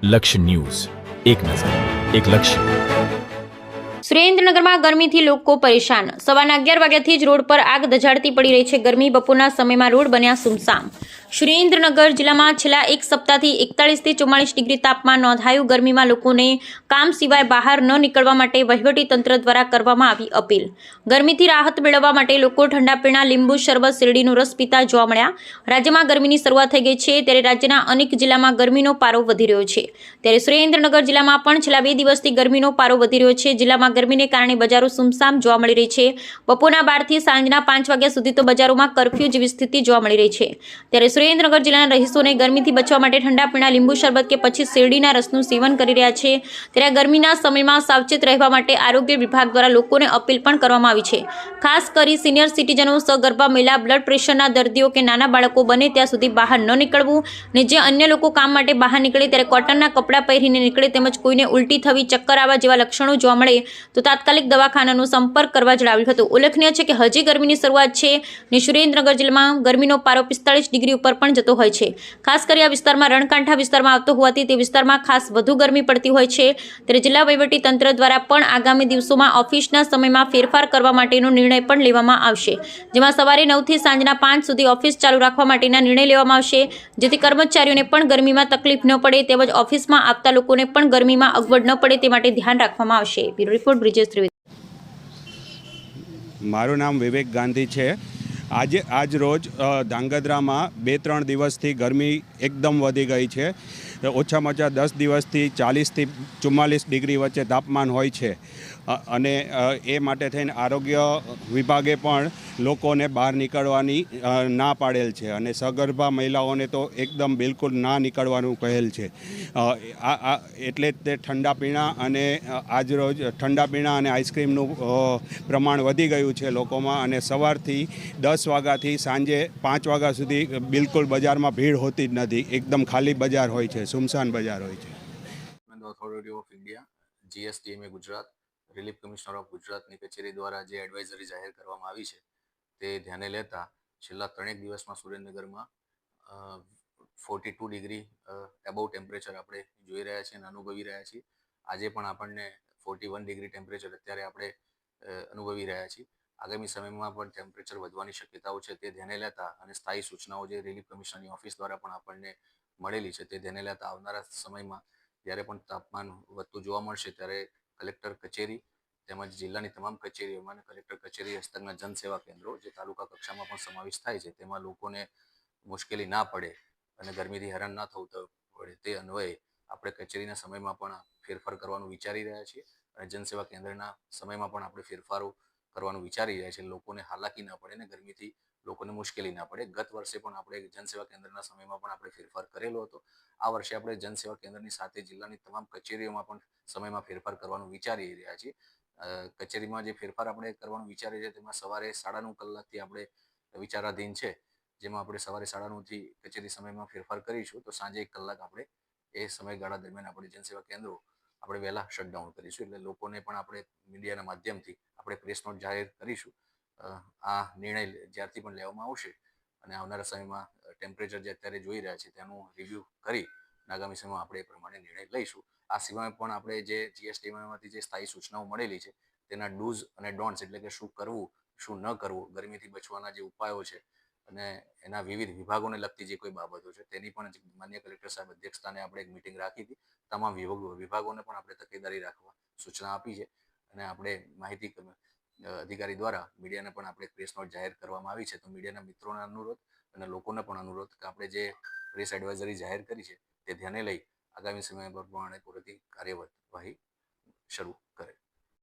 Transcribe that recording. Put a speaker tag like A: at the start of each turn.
A: લક્ષ્ય ન્યૂઝ, એક નજર, એક લક્ષ્ય.
B: સુરેન્દ્રનગરમાં ગરમીથી લોકો પરેશાન. સવારના 11 વાગ્યાથી જ રોડ પર આગ ધજાડતી પડી રહી છે. ગરમી બપોરના સમયમાં રોડ બન્યા સુમસામ. સુરેન્દ્રનગર જિલ્લામાં છેલ્લા એક સપ્તાહથી 41 થી 44 ડિગ્રી તાપમાન નોંધાયું. ગરમીમાં લોકોને કામ સિવાય બહાર ન નીકળવા માટે વહીવટી તંત્ર દ્વારા કરવામાં આવી અપીલ. ગરમીથી રાહત મેળવવા માટે લોકો ઠંડા પીણા, લીંબુ શરબત, શેરડીનો રસ પીતા જોવા મળ્યા. રાજ્યમાં ગરમીની શરૂઆત થઈ ગઈ છે, ત્યારે રાજ્યના અનેક જિલ્લામાં ગરમીનો પારો વધી રહ્યો છે. ત્યારે સુરેન્દ્રનગર જિલ્લામાં પણ છેલ્લા 2 દિવસથી ગરમીનો પારો વધી રહ્યો છે. જિલ્લામાં ગરમીને કારણે બજારો સુમસામ જોવા મળી રહી છે. બપોરના 12 થી સાંજના 5 વાગ્યા સુધી તો બજારોમાં કર્ફ્યુ જેવી સ્થિતિ જોવા મળી રહી છે. ત્યારે સુરેન્દ્રનગર જિલ્લાના રહીશોને ગરમીથી બચવા માટે ઠંડા પીણા, લીંબુ શરબત કે પછી શેરડીના રસનું સેવન કરી રહ્યા છે. ત્યારે ગરમીના સમયમાં સાવચેત રહેવા માટે આરોગ્ય વિભાગ દ્વારા લોકોને અપીલ પણ કરવામાં આવી છે. ખાસ કરી સિનિયર સિટીઝનો, સગર્ભા મહિલા, બ્લડ પ્રેશરના દર્દીઓ કે નાના બાળકો બને ત્યાં સુધી બહાર ન નીકળવું. ને જે અન્ય લોકો કામ માટે બહાર નીકળે ત્યારે કોટનના કપડાં પહેરીને નીકળે. તેમજ કોઈને ઉલટી થવી, ચક્કર આવવા જેવા લક્ષણો જોવા મળે તો તાત્કાલિક દવાખાનાનો સંપર્ક કરવા જણાવ્યું હતું. ઉલ્લેખનીય છે કે હજી ગરમીની શરૂઆત છે ને સુરેન્દ્રનગર જિલ્લામાં ગરમીનો પારો 45 ડિગ્રી ઉપર પણ જતો હોય છે. ખાસ કરી આ વિસ્તારમાં રણકાંઠા વિસ્તારમાં આવતો હોવાથી તે વિસ્તારમાં ખાસ વધુ ગરમી પડતી હોય છે. ત્યારે જિલ્લા વહીવટી તંત્ર દ્વારા પણ આગામી દિવસોમાં ઓફિસના સમયમાં ફેરફાર કરવા માટેનો નિર્ણય પણ લેવામાં આવશે, જેમાં સવારે 9 થી સાંજના 5 સુધી ઓફિસ ચાલુ રાખવા માટેના નિર્ણય લેવામાં આવશે, જેથી કર્મચારીઓને પણ ગરમીમાં તકલીફ ન પડે તેમજ ઓફિસમાં આવતા લોકોને પણ ગરમીમાં અગવડ ન પડે તે માટે ધ્યાન રાખવામાં આવશે. Bureau report Brijesh Trivedi.
C: મારું નામ વિવેક ગાંધી છે. આજ રોજ ધાંગધ્રામાં 2-3 દિવસથી ગરમી એકદમ વધી ગઈ છે. ઓછામાં ઓછા 10 દિવસથી 40 થી 44 ડિગ્રી વચ્ચે તાપમાન હોય છે. અને એ માટે થઈને આરોગ્ય વિભાગે પણ લોકોને બહાર નીકળવાની ના પાડેલ છે અને સગર્ભા મહિલાઓને તો એકદમ બિલકુલ ના નીકળવાનું કહેલ છે. એટલે તે ઠંડા પીણા અને આજરોજ ઠંડા પીણા અને આઈસ્ક્રીમનું પ્રમાણ વધી ગયું છે લોકોમાં. અને સવારથી 10 વાગ્યાથી સાંજે 5 વાગ્યા સુધી બિલકુલ બજારમાં ભીડ હોતી જ નથી. એકદમ ખાલી બજાર હોય છે, સુમસાન બજાર હોય છે.
D: Authority of India, GSTMA Gujarat, relief commissioner of ગુજરાતની કચેરી દ્વારા જે એડવાઇઝરી જાહેર કરવામાં આવી છે તે ધ્યાને લેતા છેલ્લા 3 દિવસમાં સુરેન્દ્રનગરમાં 42 ડિગ્રી એબોવ ટેમ્પરેચર આપણે જોઈ રહ્યા છીએ અને અનુભવી રહ્યા છીએ. આજે પણ આપણને 41 ડિગ્રી ટેમ્પરેચર અત્યારે આપણે અનુભવી રહ્યા છીએ. આગામી સમયમાં પણ ટેમ્પરેચર વધવાની શક્યતાઓ છે તે ધ્યાને લેતા અને સ્થાયી સૂચનાઓ જે રિલીફ કમિશનરની ઓફિસ દ્વારા પણ આપણને મળેલી છે તે ધ્યાને લેતા આવનારા સમયમાં જ્યારે પણ તાપમાન વધતું જોવા મળશે ત્યારે કલેક્ટર કચેરી તેમજ જિલ્લાની તમામ કચેરીઓમાં અને કલેક્ટર કચેરી હસ્તકના જનસેવા કેન્દ્રો જે તાલુકા કક્ષામાં પણ સમાવેશ થાય છે તેમાં લોકોને મુશ્કેલી ના પડે અને ગરમીથી હેરાન ના થવું પડે તે અન્વયે આપણે કચેરીના સમયમાં પણ ફેરફાર કરવાનું વિચારી રહ્યા છીએ અને જનસેવા કેન્દ્રના સમયમાં પણ આપણે ફેરફારો કરવાનું વિચારી રહ્યા છીએ. લોકોને હાલાકી ના પડે ને ગરમીથી લોકોને મુશ્કેલી ના પડે. ગત વર્ષે પણ આપણે જનસેવા કેન્દ્રના સમયમાં પણ આપણે ફેરફાર કરેલો હતો. આ વર્ષે આપણે જનસેવા કેન્દ્રની સાથે જિલ્લાની તમામ કચેરીઓમાં પણ સમયમાં ફેરફાર કરવાનું વિચારી રહ્યા છીએ. કચેરીમાં જે ફેરફાર આપણે કરવાનું વિચારીએ છીએ તેમાં સવારે 9:30 કલાકથી આપણે વિચારાધીન છે, જેમાં આપણે સવારે 9:30થી કચેરી સમયમાં ફેરફાર કરીશું તો સાંજે 1 કલાક આપણે એ સમયગાળા દરમિયાન આપણે જનસેવા કેન્દ્રો આપણે વહેલા શટડાઉન કરીશું. એટલે લોકોને પણ આપણે મીડિયાના માધ્યમથી આપણે પ્રેસ નોટ જાહેર કરીશું. આ નિર્ણય જ્યારથી પણ લેવામાં આવશે અને આવનારા સમયમાં ટેમ્પરેચર જે અત્યારે જોઈ રહ્યા છે તેનું રિવ્યૂ કરી આગામી સમયમાં આપણે એ પ્રમાણે નિર્ણય લઈશું. આ સિવાય પણ આપણે જે GSTમાંથી જે સ્થાયી સૂચનાઓ મળેલી છે તેના ડૂઝ અને ડોન્ટ્સ એટલે કે શું કરવું, શું ન કરવું, ગરમીથી બચવાના જે ઉપાયો છે અને એના વિવિધ વિભાગોને લગતી જે કોઈ બાબતો છે તેની પણ માન્ય કલેક્ટર સાહેબ અધ્યક્ષસ્થાને આપણે એક મિટિંગ રાખી હતી. તમામ વિભાગોને પણ આપણે તકેદારી રાખવા સૂચના આપી છે અને આપણે માહિતી અધિકારી દ્વારા મીડિયાને પણ આપણે પ્રેસ નોટ જાહેર કરવામાં આવી છે. તો મીડિયાના મિત્રોને અનુરોધ અને લોકોને પણ અનુરોધ કે આપણે જે પ્રેસ એડવાઇઝરી જાહેર કરી છે તે ધ્યાને લઈ આગામી સમય પ્રમાણે પૂરતી કાર્યવાહી શરૂ કરે.